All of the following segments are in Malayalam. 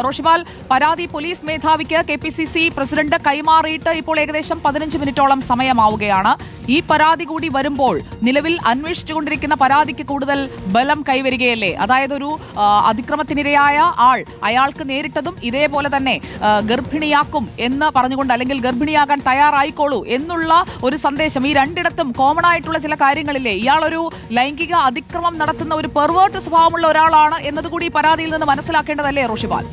റോഷിപാൽ, പരാതി പോലീസ് മേധാവിക്ക് KPCC പ്രസിഡന്റ് കൈമാറിയിട്ട് ഇപ്പോൾ ഏകദേശം 15 മിനിറ്റോളം സമയമാവുകയാണ്. ഈ പരാതി കൂടി വരുമ്പോൾ നിലവിൽ അന്വേഷിച്ചുകൊണ്ടിരിക്കുന്ന പരാതിക്ക് കൂടുതൽ ബലം കൈവരികയല്ലേ? അതായത് ഒരു അതിക്രമത്തിനിരയായ അയാൾക്ക് നേരിട്ടതും ഇതേപോലെ തന്നെ ഗർഭിണിയാക്കും എന്ന് പറഞ്ഞുകൊണ്ട്, അല്ലെങ്കിൽ ഗർഭിണിയാകാൻ തയ്യാറായിക്കോളൂ എന്നുള്ള ഒരു സന്ദേശം ഈ രണ്ടിടത്തും കോമൺ ആയിട്ടുള്ള ചില കാര്യങ്ങളില്ലേ? ഇയാളൊരു ലൈംഗിക അതിക്രമം നടത്തുന്ന ഒരു പെർവേർട്ട് സ്വഭാവമുള്ള ഒരാളാണ് എന്നതുകൂടി ഈ പരാതിയിൽ നിന്ന് മനസ്സിലാക്കേണ്ടതല്ലേ റോഷിപാൽ?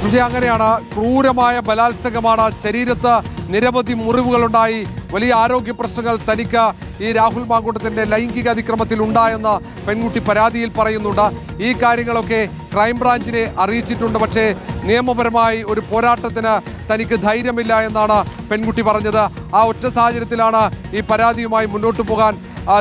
സുജി, അങ്ങനെയാണ്. ക്രൂരമായ ബലാത്സംഗമാണ്. ശരീരത്ത് നിരവധി മുറിവുകളുണ്ടായി. വലിയ ആരോഗ്യ പ്രശ്നങ്ങൾ തനിക്ക് ഈ രാഹുൽ മാങ്കൂട്ടത്തിന്റെ ലൈംഗിക അതിക്രമത്തിൽ ഉണ്ടായെന്ന് പെൺകുട്ടി പരാതിയിൽ പറയുന്നുണ്ട്. ഈ കാര്യങ്ങളൊക്കെ ക്രൈംബ്രാഞ്ചിനെ അറിയിച്ചിട്ടുണ്ട്. പക്ഷേ നിയമപരമായി ഒരു പോരാട്ടത്തിന് തനിക്ക് ധൈര്യമില്ല എന്നാണ് പെൺകുട്ടി പറഞ്ഞത്. ആ ഒറ്റ സാഹചര്യത്തിലാണ് ഈ പരാതിയുമായി മുന്നോട്ട് പോകാൻ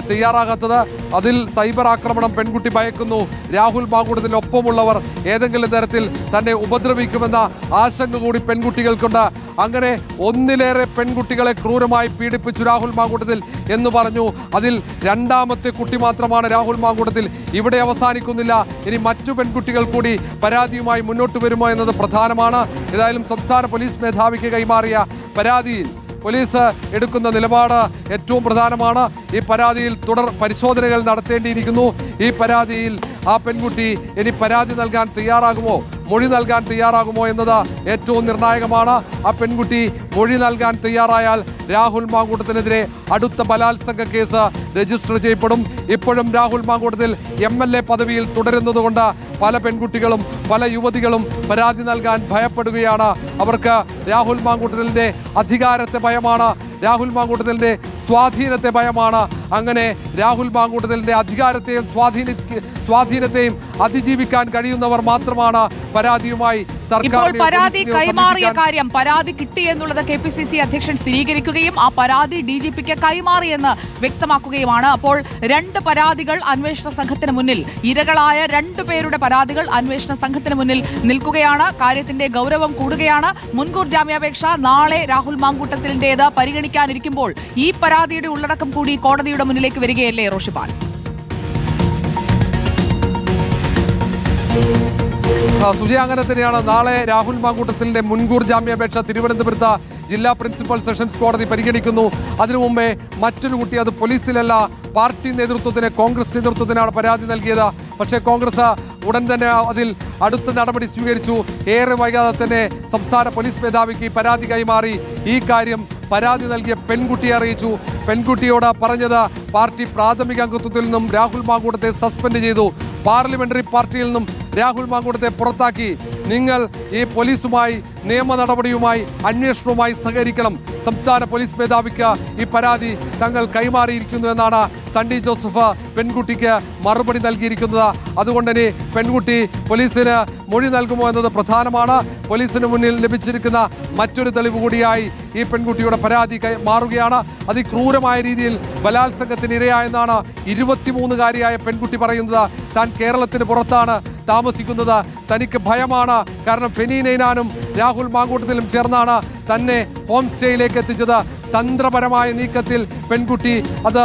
തയ്യാറാകാത്തത്. അതിൽ സൈബർ ആക്രമണം പെൺകുട്ടി ഭയക്കുന്നു. രാഹുൽ മാങ്കൂട്ടത്തിനൊപ്പമുള്ളവർ ഏതെങ്കിലും തരത്തിൽ തന്നെ ഉപദ്രവിക്കുമെന്ന ആശങ്ക കൂടി പെൺകുട്ടികൾക്കുണ്ട്. അങ്ങനെ ഒന്നിലേറെ പെൺകുട്ടികളെ ക്രൂരമായി പീഡിപ്പിച്ചു രാഹുൽ മാങ്കൂട്ടത്തിൽ എന്ന് പറഞ്ഞു. അതിൽ രണ്ടാമത്തെ കുട്ടി മാത്രമാണ് രാഹുൽ മാങ്കൂട്ടത്തിൽ. ഇവിടെ അവസാനിക്കുന്നില്ല. ഇനി മറ്റു പെൺകുട്ടികൾ കൂടി പരാതിയുമായി മുന്നോട്ട് വരുമോ എന്നത് പ്രധാനമാണ്. ഏതായാലും സംസ്ഥാന പോലീസ് മേധാവിക്ക് കൈമാറിയ പരാതിയിൽ പോലീസ് എടുക്കുന്ന നിലപാട് ഏറ്റവും പ്രധാനമാണ്. ഈ പരാതിയിൽ തുടർ പരിശോധനകൾ നടത്തേണ്ടിയിരിക്കുന്നു. ഈ പരാതിയിൽ ആ പെൺകുട്ടി ഇനി പരാതി നൽകാൻ തയ്യാറാകുമോ, മൊഴി നൽകാൻ തയ്യാറാകുമോ എന്നത് ഏറ്റവും നിർണായകമാണ്. ആ പെൺകുട്ടി മൊഴി നൽകാൻ തയ്യാറായാൽ രാഹുൽ മാങ്കൂട്ടത്തിനെതിരെ അടുത്ത ബലാത്സംഗ കേസ് രജിസ്റ്റർ ചെയ്യപ്പെടും. ഇപ്പോഴും രാഹുൽ മാങ്കൂട്ടത്തിൽ MLA പദവിയിൽ തുടരുന്നതുകൊണ്ട് പല പെൺകുട്ടികളും പല യുവതികളും പരാതി നൽകാൻ ഭയപ്പെടുകയാണ്. അവർക്ക് രാഹുൽ മാങ്കൂട്ടത്തിലിന്റെ അധികാരത്തെ ഭയമാണ്, രാഹുൽ മാങ്കൂട്ടത്തിലിന്റെ സ്വാധീനത്തെ ഭയമാണ്. അങ്ങനെ രാഹുൽ മാങ്കൂട്ടത്തിലിന്റെ അധികാരത്തെയും സ്വാധീനത്തെയും അതിജീവിക്കാൻ കഴിയുന്നവർ മാത്രമാണ് പരാതിയുമായി ഇപ്പോൾ പരാതി കൈമാറിയ കാര്യം, പരാതി കിട്ടി എന്നുള്ളത് KPCC അധ്യക്ഷൻ സ്ഥിരീകരിക്കുകയും ആ പരാതി DGPക്ക് കൈമാറിയെന്ന് വ്യക്തമാക്കുകയുമാണ്. അപ്പോൾ 2 പരാതികൾ അന്വേഷണ സംഘത്തിന് മുന്നിൽ, ഇരകളായ 2 പേരുടെ പരാതികൾ അന്വേഷണ സംഘത്തിന് മുന്നിൽ നിൽക്കുകയാണ്. കാര്യത്തിന്റെ ഗൗരവം കൂടുകയാണ്. മുൻകൂർ ജാമ്യാപേക്ഷ നാളെ രാഹുൽ മാങ്കൂട്ടത്തിന്റേത് പരിഗണിക്കാനിരിക്കുമ്പോൾ ഈ പരാതിയുടെ ഉള്ളടക്കം കൂടി കോടതിയുടെ മുന്നിലേക്ക് വരികയല്ലേ റോഷിപാൽ? സുജയ, അങ്ങനെ തന്നെയാണ്. നാളെ രാഹുൽ മാങ്കൂട്ടത്തിന്റെ മുൻകൂർ ജാമ്യാപേക്ഷ തിരുവനന്തപുരത്ത് ജില്ലാ പ്രിൻസിപ്പൽ സെഷൻസ് കോടതി പരിഗണിക്കുന്നു. അതിനു മുമ്പേ മറ്റൊരു കുട്ടി, അത് പോലീസിലല്ല പാർട്ടി നേതൃത്വത്തിന്, കോൺഗ്രസ് നേതൃത്വത്തിനാണ് പരാതി നൽകിയത്. പക്ഷേ കോൺഗ്രസ് ഉടൻ തന്നെ അതിൽ അടുത്ത നടപടി സ്വീകരിച്ചു. ഏറെ വൈകാതെ തന്നെ സംസ്ഥാന പോലീസ് മേധാവിക്ക് പരാതി കൈമാറി. ഈ കാര്യം പരാതി നൽകിയ പെൺകുട്ടിയെ അറിയിച്ചു. പെൺകുട്ടിയോട് പറഞ്ഞത് പാർട്ടി പ്രാഥമിക അംഗത്വത്തിൽ നിന്നും രാഹുൽ മാങ്കൂട്ടത്തെ സസ്പെൻഡ് ചെയ്തു, പാർലമെന്ററി പാർട്ടിയിൽ നിന്നും രാഹുൽ മാങ്കൂട്ടത്തെ പുറത്താക്കി. നിങ്ങൾ ഈ പോലീസുമായി നിയമ നടപടിയുമായി അന്വേഷണവുമായി സഹകരിക്കണം. സംസ്ഥാന പോലീസ് മേധാവിക്ക് ഈ പരാതി തങ്ങൾ കൈമാറിയിരിക്കുന്നു എന്നാണ് സണ്ണി ജോസഫ് പെൺകുട്ടിക്ക് മറുപടി നൽകിയിരിക്കുന്നത്. അതുകൊണ്ട് തന്നെ പെൺകുട്ടി പോലീസിന് മൊഴി നൽകുമോ എന്നത് പ്രധാനമാണ്. പോലീസിന് മുന്നിൽ ലഭിച്ചിരിക്കുന്ന മറ്റൊരു തെളിവ് കൂടിയായി ഈ പെൺകുട്ടിയുടെ പരാതി മാറുകയാണ്. അതിക്രൂരമായ രീതിയിൽ ബലാത്സംഗത്തിന് ഇരയായെന്നാണ് 23-കാരിയായ പെൺകുട്ടി പറയുന്നത്. താൻ കേരളത്തിന് പുറത്താണ് താമസിക്കുന്നത്, തനിക്ക് ഭയമാണ്. കാരണം ഫെനി നൈനാനും രാഹുൽ മാങ്കൂട്ടത്തിലും ചേർന്നാണ് തന്നെ ഹോം സ്റ്റേയിലേക്ക് എത്തിച്ചത്. തന്ത്രപരമായ നീക്കത്തിൽ പെൺകുട്ടി, അത്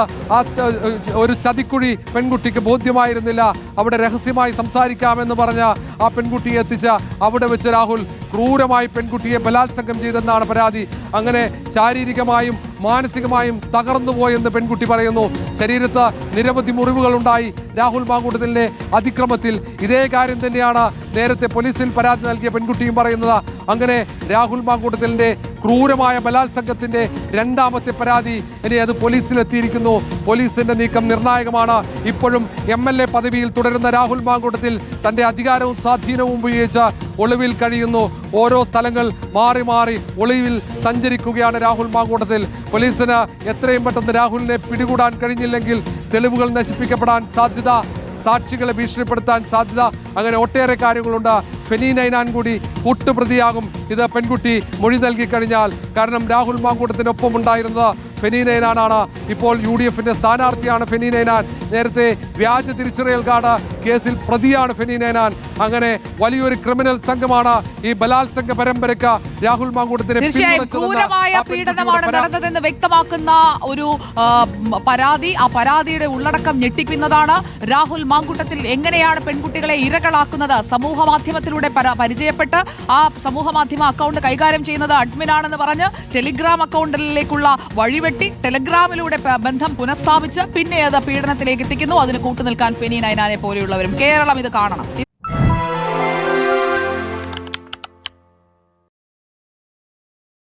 ഒരു ചതിക്കുഴി പെൺകുട്ടിക്ക് ബോധ്യമായിരുന്നില്ല. അവിടെ രഹസ്യമായി സംസാരിക്കാമെന്ന് പറഞ്ഞ ആ പെൺകുട്ടിയെ എത്തിച്ച അവിടെ വെച്ച് രാഹുൽ ക്രൂരമായി പെൺകുട്ടിയെ ബലാത്സംഗം ചെയ്തെന്നാണ് പരാതി. അങ്ങനെ ശാരീരികമായും മാനസികമായും തകർന്നുപോയെന്ന് പെൺകുട്ടി പറയുന്നു. ശരീരത്ത് നിരവധി മുറിവുകളുണ്ടായി രാഹുൽ മാങ്കൂട്ടത്തിലെ അതിക്രമത്തിൽ. ഇതേ കാര്യം തന്നെയാണ് നേരത്തെ പോലീസിൽ പരാതി നൽകിയ പെൺകുട്ടിയും പറയുന്നത്. അങ്ങനെ രാഹുൽ മാങ്കൂട്ടത്തിലിന്റെ ക്രൂരമായ ബലാത്സംഗത്തിന്റെ 2ാമത്തെ പരാതി ഇനി അത് പോലീസിലെത്തിയിരിക്കുന്നു. പോലീസിന്റെ നീക്കം നിർണായകമാണ്. ഇപ്പോഴും MLA പദവിയിൽ തുടരുന്ന രാഹുൽ മാങ്കൂട്ടത്തിൽ തന്റെ അധികാരവും സ്വാധീനവും ഉപയോഗിച്ച് ഒളിവിൽ കഴിയുന്നു. ഓരോ സ്ഥലങ്ങൾ മാറി മാറി ഒളിവിൽ സഞ്ചരിക്കുകയാണ് രാഹുൽ മാങ്കൂട്ടത്തിൽ. പോലീസിന് എത്രയും പെട്ടെന്ന് രാഹുലിനെ പിടികൂടാൻ കഴിഞ്ഞില്ലെങ്കിൽ തെളിവുകൾ നശിപ്പിക്കപ്പെടാൻ സാധ്യത, സാക്ഷികളെ ഭീഷണിപ്പെടുത്താൻ സാധ്യത, അങ്ങനെ ഒട്ടേറെ കാര്യങ്ങളുണ്ട്. ഫെനി നൈനാൻ കൂടി കൂട്ടുപ്രതിയാകും ഇത് പെൺകുട്ടി മൊഴി നൽകി കഴിഞ്ഞാൽ. കാരണം രാഹുൽ മാങ്കൂട്ടത്തിനൊപ്പം ഉണ്ടായിരുന്നത് ഫെനി നൈനാനാണ്. ഇപ്പോൾ UDFന്റെ സ്ഥാനാർത്ഥിയാണ് ഫെനി നൈനാൻ. നേരത്തെ വ്യാജ തിരിച്ചറിയൽ കാർഡ് കേസിൽ പ്രതിയാണ് ഫെനി നൈനാൻ. അങ്ങനെ വലിയൊരു ക്രിമിനൽ സംഘമാണ് ഈ ബലാത്സംഗ പരമ്പരയ്ക്ക് രാഹുൽ മാങ്കൂട്ടത്തിനെ തീർച്ചയായും ക്രൂരമായ പീഡനമാണ് നടന്നതെന്ന് വ്യക്തമാക്കുന്ന ഒരു പരാതി. ആ പരാതിയുടെ ഉള്ളടക്കം ഞെട്ടിക്കുന്നതാണ്. രാഹുൽ മാങ്കൂട്ടത്തിൽ എങ്ങനെയാണ് പെൺകുട്ടികളെ ഇരകളാക്കുന്നത്? സമൂഹ മാധ്യമത്തിലൂടെ പരിചയപ്പെട്ട് ആ സമൂഹ മാധ്യമ അക്കൗണ്ട് കൈകാര്യം ചെയ്യുന്നത് അഡ്മിനാണെന്ന് പറഞ്ഞ് ടെലിഗ്രാം അക്കൗണ്ടിലേക്കുള്ള വഴിവെട്ടി ടെലിഗ്രാമിലൂടെ ബന്ധം പുനഃസ്ഥാപിച്ച് പിന്നെ അത് പീഡനത്തിലേക്ക് എത്തിക്കുന്നു. അതിന് കൂട്ടുനിൽക്കാൻ ഫെനി നൈനാനെ പോലെയുള്ളവരും. കേരളം ഇത് കാണണം.